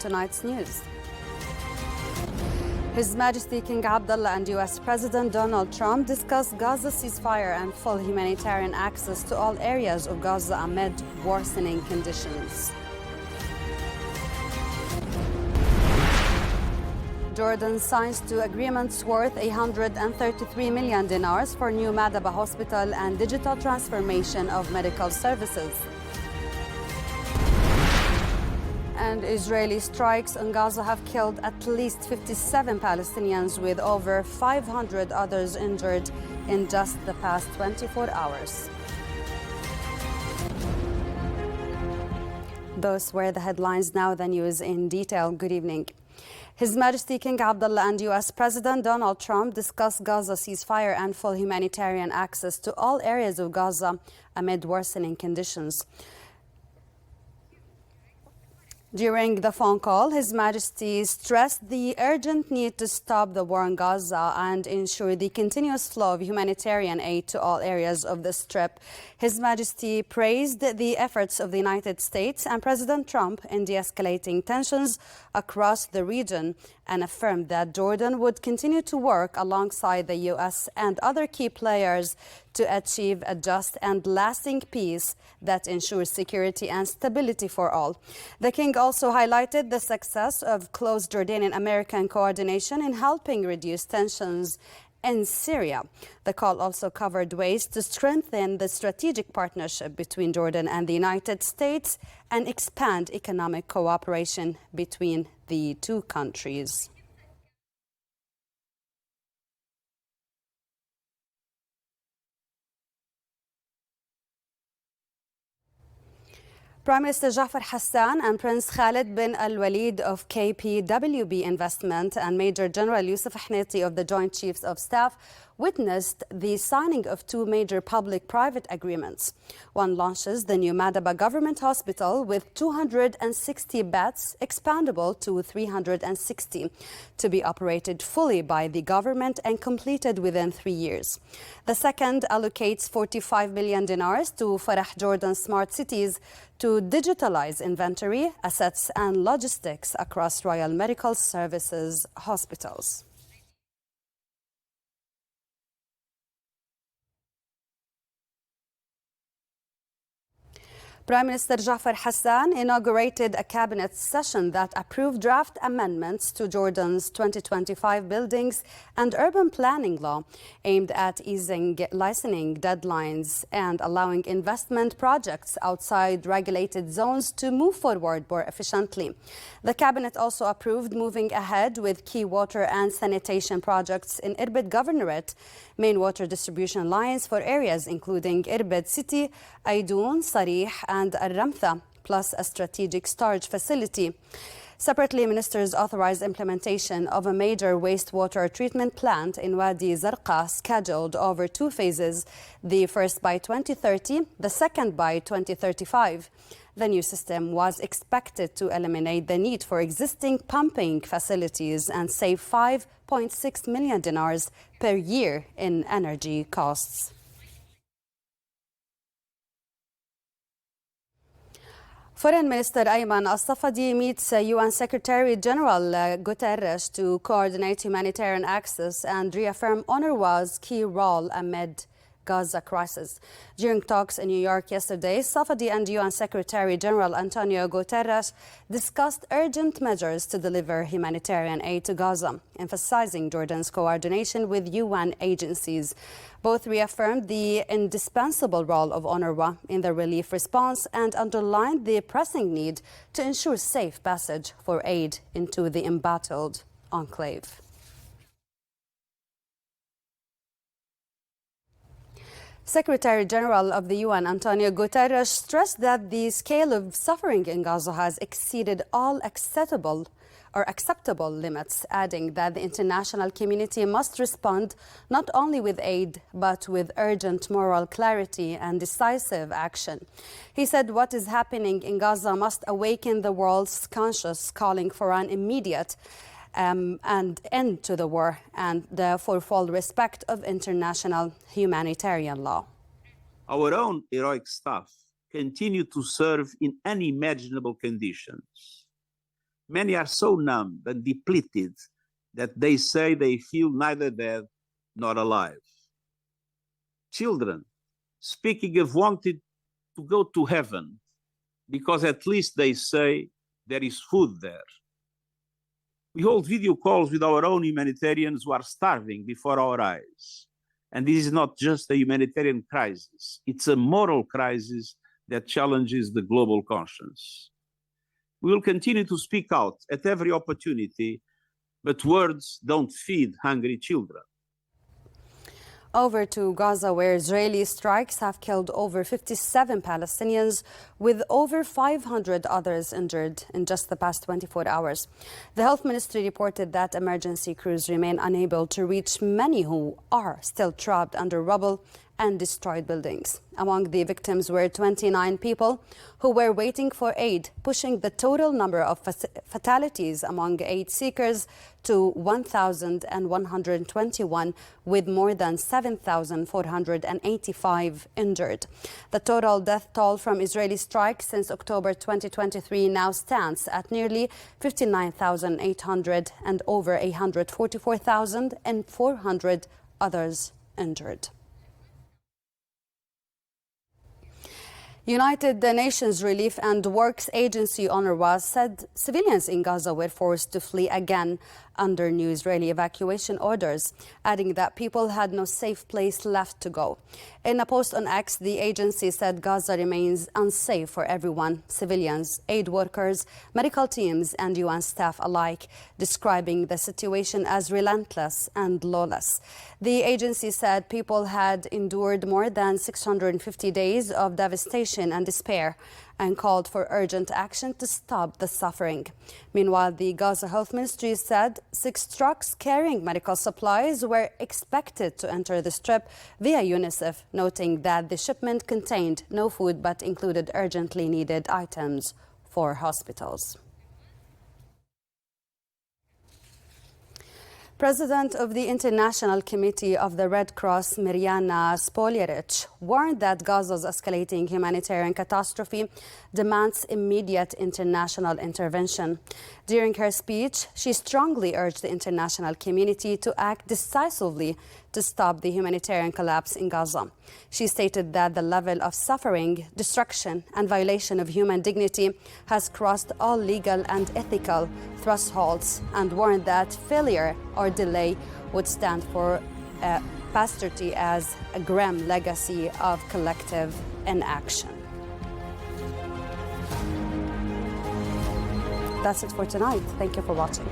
tonight's news. His Majesty King Abdullah and US President Donald Trump discussed Gaza ceasefire and full humanitarian access to all areas of Gaza amid worsening conditions. Jordan signs two agreements worth 133 million dinars for new Madaba Hospital and digital transformation of medical services. And Israeli strikes on Gaza have killed at least 57 Palestinians, with over 500 others injured in just the past 24 hours. Those were the headlines. Now the news in detail. Good evening. His Majesty King Abdullah and US President Donald Trump discussed Gaza ceasefire and full humanitarian access to all areas of Gaza amid worsening conditions. During the phone call, His Majesty stressed the urgent need to stop the war in Gaza and ensure the continuous flow of humanitarian aid to all areas of the Strip. His Majesty praised the efforts of the United States and President Trump in de-escalating tensions across the region and affirmed that Jordan would continue to work alongside the U.S. and other key players to achieve a just and lasting peace that ensures security and stability for all. The King also highlighted the success of close Jordanian-American coordination in helping reduce tensions in Syria. The call also covered ways to strengthen the strategic partnership between Jordan and the United States and expand economic cooperation between the two countries. Prime Minister Jafar Hassan and Prince Khalid bin Al-Walid of KPWB Investment and Major General Yusuf Hneti of the Joint Chiefs of Staff witnessed the signing of two major public-private agreements. One launches the new Madaba Government Hospital with 260 beds, expandable to 360, to be operated fully by the government and completed within 3 years. The second allocates 45 million dinars to Farah Jordan Smart Cities to digitalize inventory, assets and logistics across Royal Medical Services hospitals. Prime Minister Jafar Hassan inaugurated a cabinet session that approved draft amendments to Jordan's 2025 buildings and urban planning law aimed at easing licensing deadlines and allowing investment projects outside regulated zones to move forward more efficiently. The cabinet also approved moving ahead with key water and sanitation projects in Irbid Governorate, main water distribution lines for areas including Irbid City, Aydun, Sarih and Al-Ramtha, plus a strategic storage facility. Separately, ministers authorized implementation of a major wastewater treatment plant in Wadi Zarqa, scheduled over 2 phases, the first by 2030, the second by 2035. The new system was expected to eliminate the need for existing pumping facilities and save 5.6 million dinars per year in energy costs. Foreign Minister Ayman Al-Safadi meets UN Secretary General Guterres to coordinate humanitarian access and reaffirm UNRWA's key role amid Gaza crisis. During talks in New York yesterday, Safadi and UN Secretary General Antonio Guterres discussed urgent measures to deliver humanitarian aid to Gaza, emphasizing Jordan's coordination with UN agencies. Both reaffirmed the indispensable role of UNRWA in the relief response and underlined the pressing need to ensure safe passage for aid into the embattled enclave. Secretary General of the UN Antonio Guterres stressed that the scale of suffering in Gaza has exceeded all acceptable limits, adding that the international community must respond not only with aid, but with urgent moral clarity and decisive action. He said what is happening in Gaza must awaken the world's conscience, calling for an immediate and end to the war and for full respect of international humanitarian law. Our own heroic staff continue to serve in unimaginable conditions. Many are so numb and depleted that they say they feel neither dead nor alive. Children speaking of wanting to go to heaven because at least they say there is food there. We hold video calls with our own humanitarians who are starving before our eyes. And this is not just a humanitarian crisis, it's a moral crisis that challenges the global conscience. We will continue to speak out at every opportunity, but words don't feed hungry children. Over to Gaza, where Israeli strikes have killed over 57 Palestinians, with over 500 others injured in just the past 24 hours. The health ministry reported that emergency crews remain unable to reach many who are still trapped under rubble and destroyed buildings. Among the victims were 29 people who were waiting for aid, pushing the total number of fatalities among aid seekers to 1,121, with more than 7,485 injured. The total death toll from Israeli strikes since October 2023 now stands at nearly 59,800 and over 144,400 others injured. United Nations Relief and Works Agency UNRWA said civilians in Gaza were forced to flee again under new Israeli evacuation orders, adding that people had no safe place left to go. In a post on X, the agency said Gaza remains unsafe for everyone, civilians, aid workers, medical teams and UN staff alike, describing the situation as relentless and lawless. The agency said people had endured more than 650 days of devastation and despair, and called for urgent action to stop the suffering. Meanwhile, the Gaza Health Ministry said 6 trucks carrying medical supplies were expected to enter the strip via UNICEF, noting that the shipment contained no food but included urgently needed items for hospitals. President of the International Committee of the Red Cross, Mirjana Spoljaric, warned that Gaza's escalating humanitarian catastrophe demands immediate international intervention. During her speech, she strongly urged the international community to act decisively to stop the humanitarian collapse in Gaza. She stated that the level of suffering, destruction, and violation of human dignity has crossed all legal and ethical thresholds, and warned that failure or delay would stand for posterity as a grim legacy of collective inaction. That's it for tonight. Thank you for watching.